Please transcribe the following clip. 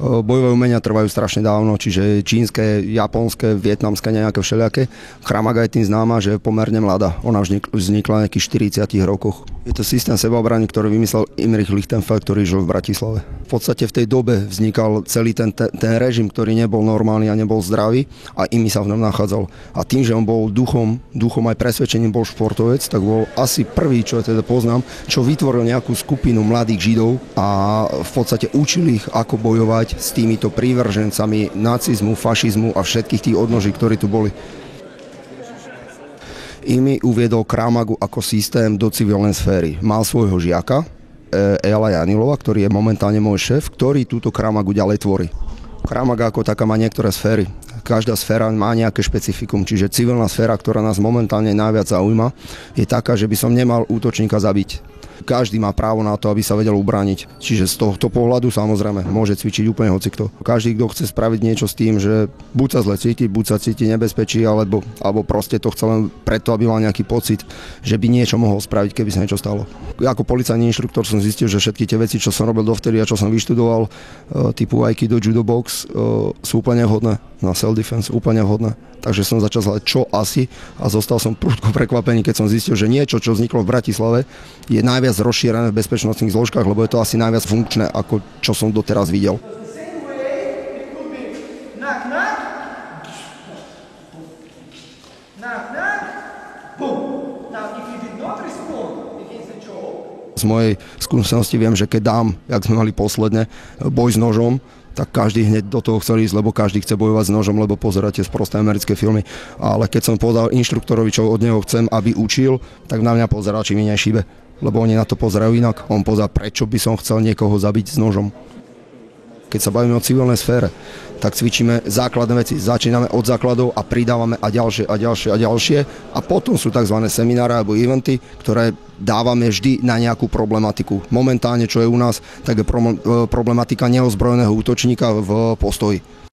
Bojové umenia trvajú strašne dávno, čiže čínske, japonské, vietnamské, nejaké všelijaké. Krav Maga je tým známa, že je pomerne mladá. Ona vznikla v nejakých 40 rokoch. Je to systém sebaobrany, ktorý vymyslel Imrich Lichtenfeld, ktorý žil v Bratislave. V podstate v tej dobe vznikal celý ten režim, ktorý nebol normálny a nebol zdravý a Imi sa v ňom nachádzal. A tým, že on bol duchom aj presvedčením bol športovec, tak bol asi prvý, čo ja teda poznám, čo vytvoril nejakú skupinu mladých Židov a v podstate učil ich, ako bojovať s týmito prívržencami nacizmu, fašizmu a všetkých tých odnoží, ktorí tu boli. Imi uviedol Krav Magu ako systém do civilnej sféry. Mal svojho žiaka, Ela Janilova, ktorý je momentálne môj šéf, ktorý túto Krav Magu ďalej tvorí. Krav Maga ako taká má niektoré sféry. Každá sféra má nejaké špecifikum, čiže civilná sféra, ktorá nás momentálne najviac zaujíma, je taká, že by som nemal útočníka zabiť. Každý má právo na to, aby sa vedel ubrániť. Čiže z tohto pohľadu samozrejme môže cvičiť úplne hocikto. Každý, kto chce spraviť niečo s tým, že buď sa zle cíti, buď sa cíti nebezpečí, alebo proste to chce len preto, aby mal nejaký pocit, že by niečo mohol spraviť, keby sa niečo stalo. Ako policajný inštruktor som zistil, že všetky tie veci, čo som robil dovtedy a čo som vyštudoval, typu Aikido, Judo Box, sú úplne vhodné na self-defense, úplne vhodné. Takže som začal hľadať, čo asi, a zostal som prudko prekvapený, keď som zistil, že niečo, čo vzniklo v Bratislave, je najviac rozšírené v bezpečnostných zložkách, lebo je to asi najviac funkčné, ako čo som doteraz videl. Z mojej skúsenosti viem, že keď dám, jak sme mali posledne, boj s nožom, tak každý hneď do toho chcel ísť, lebo každý chce bojovať s nožom, lebo pozeráte sprosté americké filmy. Ale keď som povedal inštruktorovi, čo od neho chcem, aby učil, tak na mňa pozeral, či mi nešíbe. Lebo oni na to pozerajú inak. On pozerá, prečo by som chcel niekoho zabiť s nožom. Keď sa bavíme o civilnej sfére, tak cvičíme základné veci. Začíname od základov a pridávame a ďalšie a ďalšie a ďalšie. A potom sú tzv. Semináre alebo eventy, ktoré dávame vždy na nejakú problematiku. Momentálne, čo je u nás, tak je problematika neozbrojeného útočníka v postoji.